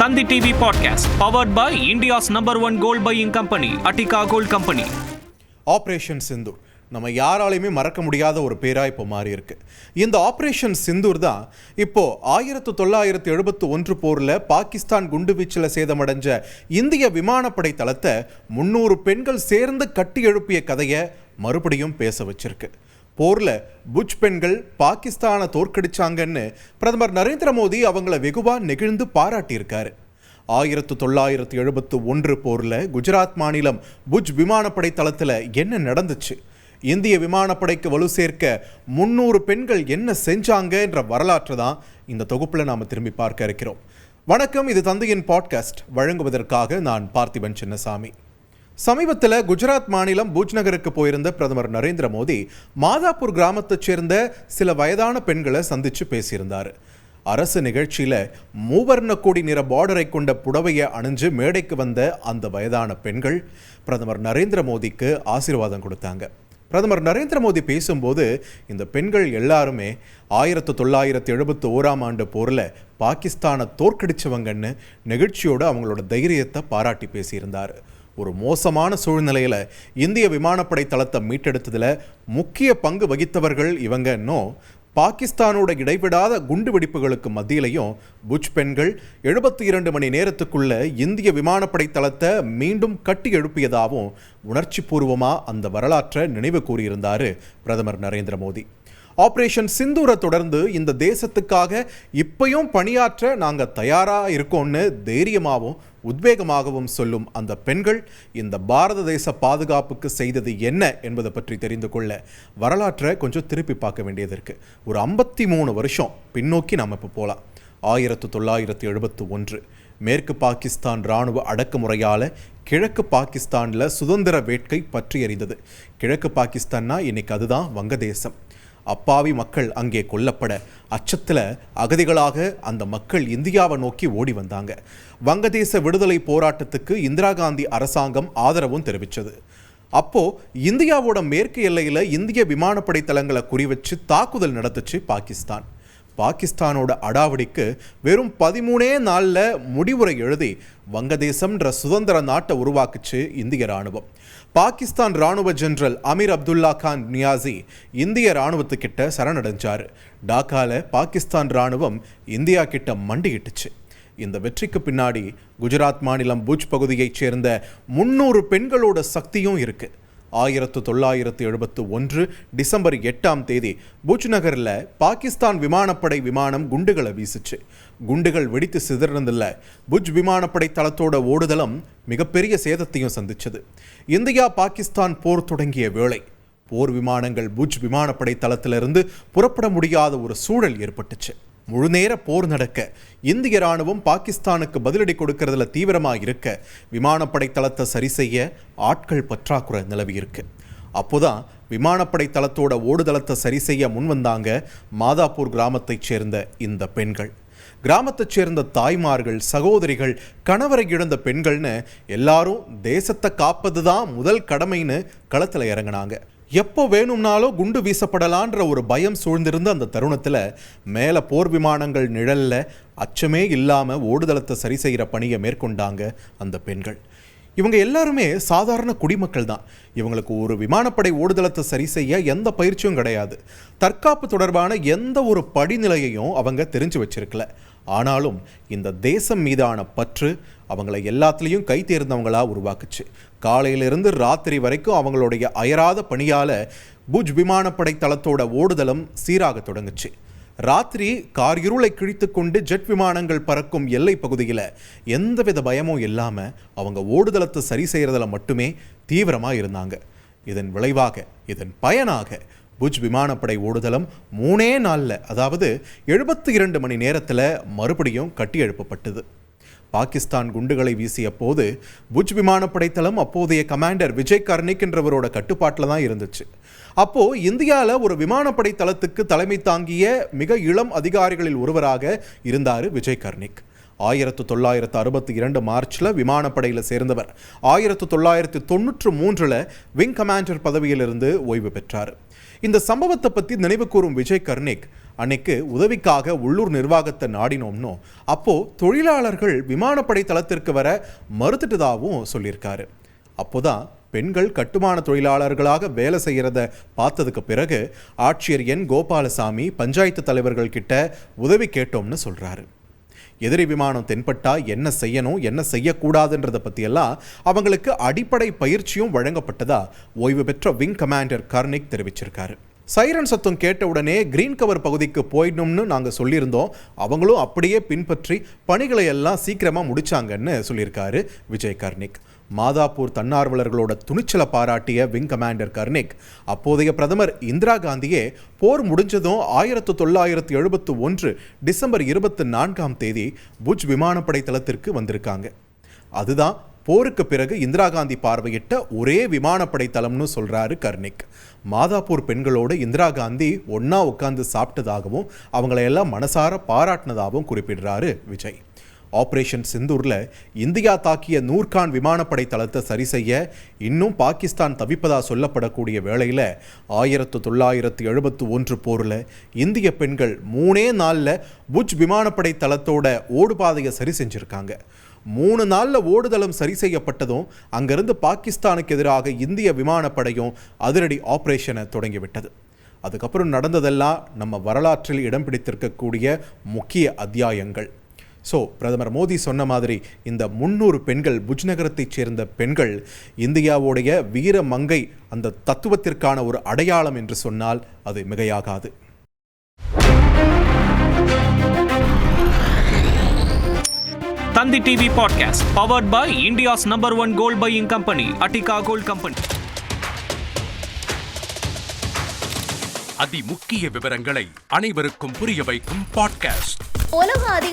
Tandi TV Podcast, powered by India's #1 gold buying company, Attica Gold Company. Operation Sindoor நம்ம யாராலையுமே மறக்க முடியாத ஒரு பேரா இப்போ மாறி இருக்கு. இந்த ஆப்ரேஷன் சிந்தூர் தான் இப்போ 1971 போரில் பாகிஸ்தான் குண்டுவீச்சில் சேதமடைஞ்ச இந்திய விமானப்படை தளத்தை 300 பெண்கள் சேர்ந்து கட்டி எழுப்பிய கதையை மறுபடியும் பேச வச்சிருக்கு. போரில் புஜ் பெண்கள் பாகிஸ்தானை தோற்கடிச்சாங்கன்னு பிரதமர் நரேந்திர மோடி அவங்கள வெகுவா நெகிழ்ந்து பாராட்டியிருக்காரு. 1971 போரில் குஜராத் மாநிலம் புஜ் விமானப்படை தளத்தில் என்ன நடந்துச்சு, இந்திய விமானப்படைக்கு வலு சேர்க்க 300 பெண்கள் என்ன செஞ்சாங்கன்ற வரலாற்றை தான் இந்த தொகுப்பில் நாம் திரும்பி பார்க்க இருக்கிறோம். வணக்கம், இது தந்தையின் பாட்காஸ்ட். வழங்குவதற்காக நான் பார்த்திபன் சின்னசாமி. சமீபத்தில் குஜராத் மாநிலம் புஜ் நகருக்கு போயிருந்த பிரதமர் நரேந்திர மோடி மாதாப்பூர் கிராமத்தைச் சேர்ந்த சில வயதான பெண்களை சந்தித்து பேசியிருந்தார். அரசு நிகழ்ச்சியில் மூவர்ண கொடி நிற பார்டரை கொண்ட புடவையை அணிஞ்சு மேடைக்கு வந்த அந்த வயதான பெண்கள் பிரதமர் நரேந்திர மோடிக்கு ஆசீர்வாதம் கொடுத்தாங்க. பிரதமர் நரேந்திர மோடி பேசும்போது இந்த பெண்கள் எல்லாருமே 1971 போரில் பாகிஸ்தானை தோற்கடிச்சவங்கன்னு நெகிழ்ச்சியோடு அவங்களோட தைரியத்தை பாராட்டி பேசியிருந்தார். ஒரு மோசமான சூழ்நிலையில் இந்திய விமானப்படை தளத்தை மீட்டெடுத்ததில் முக்கிய பங்கு வகித்தவர்கள் இவங்க. இன்னும் பாகிஸ்தானோட இடைவிடாத குண்டு வெடிப்புகளுக்கு மத்தியிலையும் புஜ் பெண்கள் 72 மணி நேரத்துக்குள்ள இந்திய விமானப்படை தளத்தை மீண்டும் கட்டி எழுப்பியதாகவும் உணர்ச்சி பூர்வமாக அந்த வரலாற்றை நினைவு கூறியிருந்தார் பிரதமர் நரேந்திர மோடி. ஆப்ரேஷன் சிந்தூரை தொடர்ந்து இந்த தேசத்துக்காக இப்பயும் பணியாற்ற நாங்கள் தயாராக இருக்கோம்னு தைரியமாகவும் உத்வேகமாகவும் சொல்லும் அந்த பெண்கள் இந்த பாரத தேச பாதுகாப்புக்கு செய்தது என்ன என்பதை பற்றி தெரிந்து கொள்ள வரலாற்றை கொஞ்சம் திருப்பி பார்க்க வேண்டியது இருக்குது. ஒரு 53 வருஷம் பின்னோக்கி நம்ம இப்போ போகலாம். 1971 மேற்கு பாகிஸ்தான் இராணுவ அடக்குமுறையால் கிழக்கு பாகிஸ்தானில் சுதந்திர வேட்கை பற்றி எறிந்தது. கிழக்கு பாகிஸ்தான்னா இன்னைக்கு அதுதான் வங்கதேசம். அப்பாவி மக்கள் அங்கே கொல்லப்பட அச்சத்தில் அகதிகளாக அந்த மக்கள் இந்தியாவை நோக்கி ஓடி வந்தாங்க. வங்கதேச விடுதலை போராட்டத்துக்கு இந்திரா காந்தி அரசாங்கம் ஆதரவும் தெரிவித்தது. அப்போது இந்தியாவோட மேற்கு எல்லையில் இந்திய விமானப்படை தளங்களை குறிவச்சு தாக்குதல் நடத்துச்சு பாகிஸ்தான். பாகிஸ்தானோட அடாவடிக்கு வெறும் 13 நாளில் முடிவுரை எழுதி வங்கதேசம்ன்ற சுதந்திர நாட்டை உருவாக்குச்சு இந்திய இராணுவம். பாகிஸ்தான் இராணுவ ஜெனரல் அமீர் அப்துல்லா கான் நியாசி இந்திய இராணுவத்துக்கிட்ட சரணடைஞ்சார். டாக்காவில் பாகிஸ்தான் இராணுவம் இந்தியா கிட்ட மண்டியிட்டுச்சு. இந்த வெற்றிக்கு பின்னாடி குஜராத் மாநிலம் புஜ் பகுதியைச் சேர்ந்த 300 பெண்களோட சக்தியும் இருக்குது. 1971 டிசம்பர் 8 புஜ் நகரில் பாகிஸ்தான் விமானப்படை விமானம் குண்டுகளை வீசுச்சு. குண்டுகள் வெடித்து சிதறதில்லை, புஜ் விமானப்படை தளத்தோட ஓடுதளம் மிகப்பெரிய சேதத்தையும் சந்திச்சது. இந்தியா பாகிஸ்தான் போர் தொடங்கிய வேளை போர் விமானங்கள் புஜ் விமானப்படை தளத்திலிருந்து புறப்பட முடியாத ஒரு சூழல் ஏற்பட்டுச்சு. முழுநேர போர் நடக்க இந்திய இராணுவம் பாகிஸ்தானுக்கு பதிலடி கொடுக்கறதுல தீவிரமாக இருக்க விமானப்படை தளத்தை சரி செய்ய ஆட்கள் பற்றாக்குறை நிலவி இருக்கு. அப்போதான் விமானப்படை தளத்தோட ஓடுதளத்தை சரி செய்ய முன்வந்தாங்க மாதாப்பூர் கிராமத்தைச் சேர்ந்த இந்த பெண்கள். கிராமத்தைச் சேர்ந்த தாய்மார்கள், சகோதரிகள், கணவரை இழந்த பெண்கள்னு எல்லாரும் தேசத்தை காப்பது தான் முதல் கடமைன்னு களத்தில் இறங்கினாங்க. எப்போ வேணும்னாலும் குண்டு வீசப்படலான்ற ஒரு பயம் சூழ்ந்திருந்த அந்த தருணத்தில் மேலே போர் விமானங்கள் நிழலில் அச்சமே இல்லாமல் ஓடுதளத்தை சரி செய்கிற பணியை மேற்கொண்டாங்க அந்த பெண்கள். இவங்க எல்லாருமே சாதாரண குடிமக்கள் தான். இவங்களுக்கு ஒரு விமானப்படை ஓடுதளத்தை சரி செய்ய எந்த பயிற்சியும் கிடையாது. தற்காப்பு தொடர்பான எந்த ஒரு படிநிலையையும் அவங்க தெரிஞ்சு வச்சிருக்கல. ஆனாலும் இந்த தேசம் மீதான பற்று அவங்கள எல்லாத்துலேயும் கை தேர்ந்தவங்களாக உருவாக்குச்சு. காலையிலிருந்து ராத்திரி வரைக்கும் அவங்களுடைய அயராத பணியால் புஜ் விமானப்படை தளத்தோட ஓடுதளம் சீராக தொடங்குச்சு. ராத்திரி கார் இருளை கிழித்து கொண்டு ஜெட் விமானங்கள் பறக்கும் எல்லை பகுதியில் எந்தவித பயமும் இல்லாமல் அவங்க ஓடுதளத்தை சரி செய்கிறதுல மட்டுமே தீவிரமாக இருந்தாங்க. இதன் விளைவாக, இதன் பயனாக புஜ் விமானப்படை ஓடுதளம் 3 நாளில், அதாவது 72 மணி நேரத்தில் மறுபடியும் கட்டி எழுப்பப்பட்டது. பாகிஸ்தான் குண்டுகளை வீசிய போது புஜ் விமானப்படை தளம் அப்போதைய கமாண்டர் விஜய் கர்னிக் என்றவரோட கட்டுப்பாட்டில் தான் இருந்துச்சு. அப்போது இந்தியாவில் ஒரு விமானப்படை தளத்துக்கு தலைமை தாங்கிய மிக இளம் அதிகாரிகளில் ஒருவராக இருந்தார் விஜய் கர்னிக். 1962 மார்ச்சில் விமானப்படையில் சேர்ந்தவர் 1993 விங் கமாண்டர் பதவியிலிருந்து ஓய்வு பெற்றார். இந்த சம்பவத்தை பற்றி நினைவு கூறும் விஜய் கர்னிக் அன்னைக்கு உதவிக்காக உள்ளூர் நிர்வாகத்தை நாடினோம்னோ அப்போ தொழிலாளர்கள் விமானப்படை தளத்திற்கு வர மறுத்துட்டதாகவும் சொல்லியிருக்காரு. அப்போதான் பெண்கள் கட்டுமான தொழிலாளர்களாக வேலை செய்கிறத பார்த்ததுக்கு பிறகு ஆட்சியர் என் கோபாலசாமி பஞ்சாயத்து தலைவர்கள் கிட்ட உதவி கேட்டோம்னு சொல்றாரு. எதிரி விமானம் தென்பட்டா என்ன செய்யணும் என்ன செய்யக்கூடாதுன்றதை பற்றியெல்லாம் அவங்களுக்கு அடிப்படை பயிற்சியும் வழங்கப்பட்டதா ஓய்வு பெற்ற விங் கமாண்டர் கர்னிக் தெரிவிச்சிருக்காரு. சைரன் சத்தம் கேட்ட உடனே கிரீன் கவர் பகுதிக்கு போயிடணும்னு நாங்கள் சொல்லியிருந்தோம். அவங்களும் அப்படியே பின்பற்றி பணிகளை எல்லாம் சீக்கிரமாக முடிச்சாங்கன்னு சொல்லியிருக்காரு விஜய் கர்னிக். மாதாப்பூர் தன்னார்வலர்களோட துணிச்சலை பாராட்டிய விங் கமாண்டர் கர்னிக் அப்போதைய பிரதமர் இந்திரா காந்தியே போர் முடிஞ்சதும் 1971 டிசம்பர் 24 புஜ் விமானப்படை தளத்திற்கு வந்திருக்காங்க. அதுதான் போருக்கு பிறகு இந்திரா காந்தி பார்வையிட்ட ஒரே விமானப்படை தளம்னு சொல்றாரு கர்னிக். மாதாப்பூர் பெண்களோடு இந்திரா காந்தி ஒன்னா உட்கார்ந்து சாப்பிட்டதாகவும் அவங்களையெல்லாம் மனசார பாராட்டினதாகவும் குறிப்பிடுறாரு விஜய். ஆபரேஷன் சிந்தூரில் இந்தியா தாக்கிய நூர்கான் விமானப்படை தளத்தை சரி செய்ய இன்னும் பாகிஸ்தான் தவிப்பதா சொல்லப்படக்கூடிய வேளையில் 1971 போரில் இந்திய பெண்கள் 3 நாளில் புஜ் விமானப்படை தளத்தோட ஓடுபாதையை சரி செஞ்சுருக்காங்க. 3 நாளில் ஓடுதளம் சரி செய்யப்பட்டதும் அங்கிருந்து பாகிஸ்தானுக்கு எதிராக இந்திய விமானப்படையும் அதிரடி ஆபரேஷனை தொடங்கிவிட்டது. அதுக்கப்புறம் நடந்ததெல்லாம் நம்ம வரலாற்றில் இடம் பிடித்திருக்கக்கூடிய முக்கிய அத்தியாயங்கள். பிரதமர் மோடி சொன்ன மாதிரி இந்த 300 பெண்கள் புஜ் நகரத்தைச் சேர்ந்த பெண்கள் இந்தியாவுடைய வீர மங்கை அந்த தத்துவத்திற்கான ஒரு அடையாளம் என்று சொன்னால் அது மிகையாகாது. Thanthi TV podcast powered by India's number 1 gold buying company Attica gold company. அதிமுக்கிய விவரங்களை அனைவருக்கும் புரிய வைக்கும் பாட்காஸ்ட்.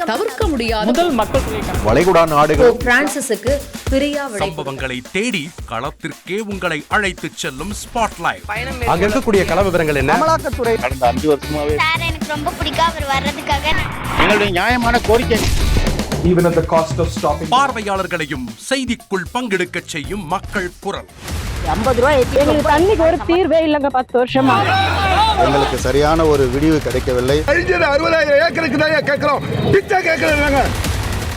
தவிர்க்க முடியாத முதல் மக்கள் வளைகுடா நாடுகள் பிரான்சிஸுக்கு பிரியா சம்பவங்களை தேடி களத்திற்கே உங்களை அழைத்துச் செல்லும் ஸ்பாட்லைட். அங்க இருக்கக்கூடிய கள விவரங்கள் என்ன? அமலாக்கத்துறை கடந்த 5 வருஷமாவே சார் எனக்கு ரொம்ப பிடிக்கும் அவர் வர்றதுக்காக எங்களுடைய நியாயமான கோரிக்கை. Even at the cost of stopping. பார்வையாளர்களையும் செய்திக்குள் பங்கெடுக்க செய்யும் மக்கள் குரல். 50 ரூபாய் எங்களுக்கு தண்ணிக்கு ஒரு தீர்வே இல்லைங்க 10 வருஷமா. எங்களுக்கு சரியான ஒரு விடிவு கிடைக்கவில்லை. 60,000 ஏக்கருக்கு தான் கேட்கிறோம், பிச்சை கேட்கறாங்க.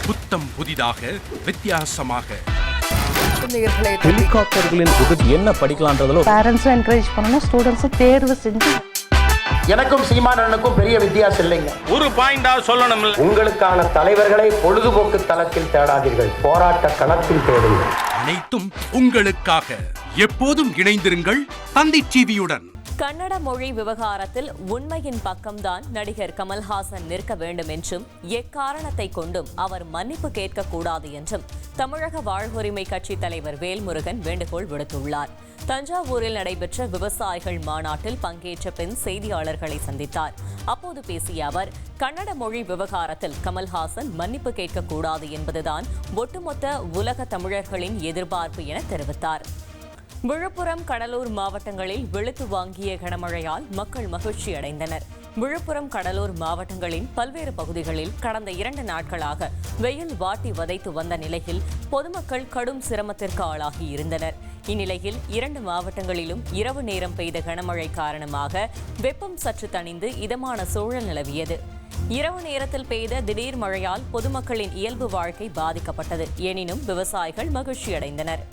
புத்தம் புதிதாக வித்தியாசமாக ஹெலிகாப்டர்களின் உதவி என்ன படிக்கலான்றதுல பேரண்ட்ஸும் என்கரேஜ் பண்ணணும், ஸ்டூடெண்ட்ஸும் தேர்வு செஞ்சு. எனக்கும் சீமானனுக்கும் பெரிய வித்தியாசம் இல்லைங்க. ஒரு பாயிண்டா சொல்லணும். உங்களுக்கான தலைவர்களை பொழுதுபோக்கு தளத்தில் தேடாதீர்கள், போராட்ட களத்தில் தேடுங்கள். அனைத்தும் உங்களுக்காக. எப்போதும் இணைந்திருங்கள் தந்தி டிவியுடன். கன்னட மொழி விவகாரத்தில் உண்மையின் பக்கம்தான் நடிகர் கமல்ஹாசன் நிற்க வேண்டும் என்றும் எக்காரணத்தை கொண்டும் அவர் மன்னிப்பு கேட்கக்கூடாது என்றும் தமிழக வாழ்வுரிமை கட்சி தலைவர் வேல்முருகன் வேண்டுகோள் விடுத்துள்ளார். தஞ்சாவூரில் நடைபெற்ற விவசாயிகள் மாநாட்டில் பங்கேற்ற பின் செய்தியாளர்களை சந்தித்தார். அப்போது பேசிய அவர், கன்னட மொழி விவகாரத்தில் கமல்ஹாசன் மன்னிப்பு கேட்கக்கூடாது என்பதுதான் ஒட்டுமொத்த உலக தமிழர்களின் எதிர்பார்ப்பு என தெரிவித்தார். விழுப்புரம், கடலூர் மாவட்டங்களில் வெளுத்து வாங்கிய கனமழையால் மக்கள் மகிழ்ச்சி அடைந்தனர். விழுப்புரம், கடலூர் மாவட்டங்களின் பல்வேறு பகுதிகளில் கடந்த 2 நாட்களாக வெயில் வாட்டி வதைத்து வந்த நிலையில் பொதுமக்கள் கடும் சிரமத்திற்கு ஆளாகி இருந்தனர். இந்நிலையில் 2 மாவட்டங்களிலும் இரவு நேரம் பெய்த கனமழை காரணமாக வெப்பம் சற்று தணிந்து இதமான சூழல் நிலவியது. இரவு நேரத்தில் பெய்த திடீர் மழையால் பொதுமக்களின் இயல்பு வாழ்க்கை பாதிக்கப்பட்டது. எனினும் விவசாயிகள் மகிழ்ச்சி அடைந்தனர்.